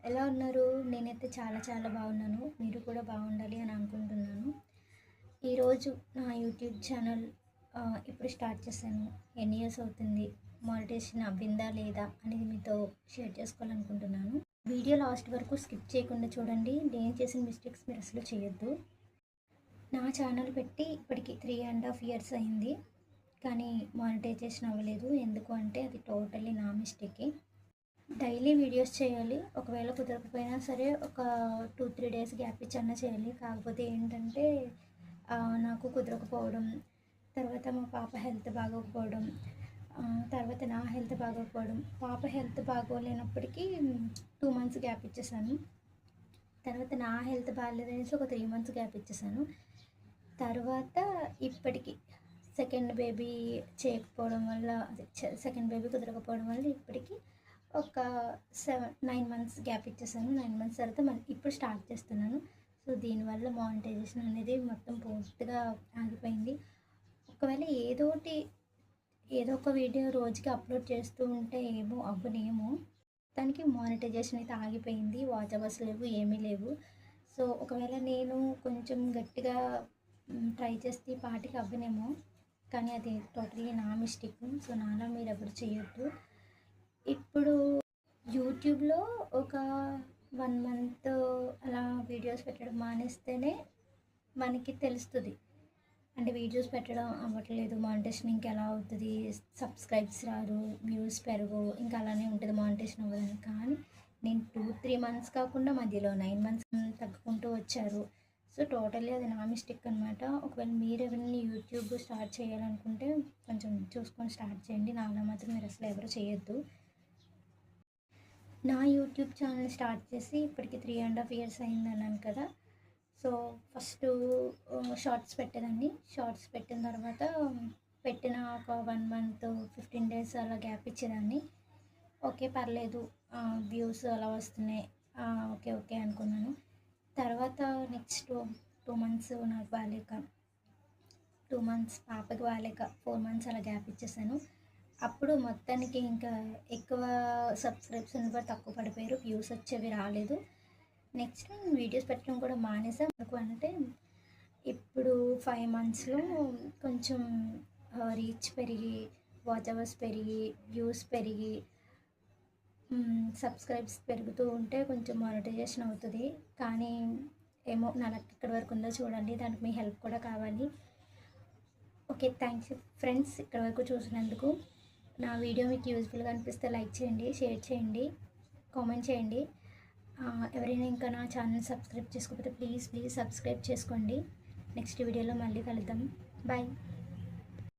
ఎలా ఉన్నారు? నేనైతే చాలా చాలా బాగున్నాను. మీరు కూడా బాగుండాలి అని అనుకుంటున్నాను. ఈరోజు నా యూట్యూబ్ ఛానల్ ఇప్పుడు స్టార్ట్ చేశాను. ఎన్ని ఇయర్స్ అవుతుంది? మానిటైజేషన్ అవ్విందా లేదా అనేది మీతో షేర్ చేసుకోవాలనుకుంటున్నాను. వీడియో లాస్ట్ వరకు స్కిప్ చేయకుండా చూడండి. నేను చేసిన మిస్టేక్స్ మీరు అసలు చేయొద్దు. నా ఛానల్ పెట్టి ఇప్పటికి 3.5 ఇయర్స్ అయింది. కానీ మానిటైజేషన్ అవ్వలేదు. ఎందుకు అంటే అది టోటల్లీ నా మిస్టేకే. డైలీ వీడియోస్ చేయాలి. ఒకవేళ కుదరకపోయినా సరే ఒక 2-3 డేస్ గ్యాప్ ఇచ్చన్నా చేయాలి. కాకపోతే ఏంటంటే నాకు కుదరకపోవడం, తర్వాత మా పాప హెల్త్ బాగోకపోవడం, తర్వాత నా హెల్త్ బాగోకపోవడం. పాప హెల్త్ బాగోలేనప్పటికీ 2 మంత్స్ గ్యాప్ ఇచ్చేసాను. తర్వాత నా హెల్త్ బాగాలేదనేసి ఒక 3 మంత్స్ గ్యాప్ ఇచ్చేసాను. తర్వాత ఇప్పటికి సెకండ్ బేబీ చేయకపోవడం వల్ల సెకండ్ బేబీ కుదరకపోవడం వల్ల ఇప్పటికి ఒక 9 మంత్స్ గ్యాప్ ఇచ్చేసాను. 9 మంత్స్ తర్వాత మళ్ళీ ఇప్పుడు స్టార్ట్ చేస్తున్నాను. సో దీనివల్ల మానిటైజేషన్ అనేది మొత్తం పూర్తిగా ఆగిపోయింది. ఒకవేళ ఏదో ఒక వీడియో రోజుకి అప్లోడ్ చేస్తూ ఉంటే అవ్వనేమో దానికి మానిటైజేషన్ అయితే ఆగిపోయింది. వాచ్ అవర్స్ లేవు, ఏమీ లేవు. సో ఒకవేళ నేను కొంచెం గట్టిగా ట్రై చేస్తే పాటికి అవ్వనేమో, కానీ అది టోటల్లీ నా మిస్టేక్. సో నాలా మీరు ఎవరు చేయొద్దు. ఇప్పుడు యూట్యూబ్లో ఒక 1 మంత్ అలా వీడియోస్ పెట్టడం మానేస్తేనే మనకి తెలుస్తుంది. అంటే వీడియోస్ పెట్టడం అవ్వట్లేదు, మానిటైజేషన్ ఇంకెలా అవుతుంది, సబ్స్క్రైబ్స్ రారు, వ్యూస్ పెరగవు, ఇంకా అలానే ఉంటుంది మానిటైజేషన్ అవ్వదని. కానీ నేను 2-3 మంత్స్ కాకుండా మధ్యలో 9 మంత్స్ తగ్గుకుంటూ వచ్చారు. సో టోటల్లీ అది నా మిస్టేక్ అనమాట. ఒకవేళ మీరు ఎవరైనా యూట్యూబ్ స్టార్ట్ చేయాలనుకుంటే కొంచెం చూసుకొని స్టార్ట్ చేయండి. నాలా మాత్రం మీరు అసలు ఎవరు చేయొద్దు. నా యూట్యూబ్ ఛానల్ స్టార్ట్ చేసి ఇప్పటికి 3.5 ఇయర్స్ అయిందన్నాను కదా. సో ఫస్ట్ షార్ట్స్ పెట్టేదాన్ని. షార్ట్స్ పెట్టిన తర్వాత పెట్టిన ఒక 1 మంత్ 15 డేస్ అలా గ్యాప్ ఇచ్చేదాన్ని. ఓకే పర్లేదు, వ్యూస్ అలా వస్తున్నాయి, ఓకే ఓకే అనుకున్నాను. తర్వాత నెక్స్ట్ 2 మంత్స్ నాకు బాగాలేక, 2 మంత్స్ పాపకి బాగాలేక 4 మంత్స్ అలా గ్యాప్ ఇచ్చేసాను. అప్పుడు మొత్తానికి ఇంకా ఎక్కువ సబ్స్క్రైబ్స్ కూడా తక్కువ పడిపోయారు, వ్యూస్ వచ్చేవి రాలేదు. నెక్స్ట్ నేను వీడియోస్ పెట్టడం కూడా మానేసాను. ఎందుకు అంటే ఇప్పుడు 5 మంత్స్లో కొంచెం రీచ్ పెరిగి, వాచ్ అవర్స్ పెరిగి, వ్యూస్ పెరిగి, సబ్స్క్రైబ్స్ పెరుగుతూ ఉంటే కొంచెం మానిటైజేషన్ అవుతుంది. కానీ నా లక్ ఎక్కడి వరకు ఉందో చూడండి. దానికి మీ హెల్ప్ కూడా కావాలి. ఓకే, థ్యాంక్స్ ఫ్రెండ్స్ ఇక్కడ వరకు చూసినందుకు. నా వీడియో మీకు యూజ్ఫుల్గా అనిపిస్తే లైక్ చేయండి, షేర్ చేయండి, కామెంట్ చేయండి. ఎవరైనా ఇంకా నా ఛానల్ సబ్స్క్రైబ్ చేసుకోకపోతే ప్లీజ్ సబ్స్క్రైబ్ చేసుకోండి. నెక్స్ట్ వీడియోలో మళ్ళీ కలుద్దాం. బాయ్.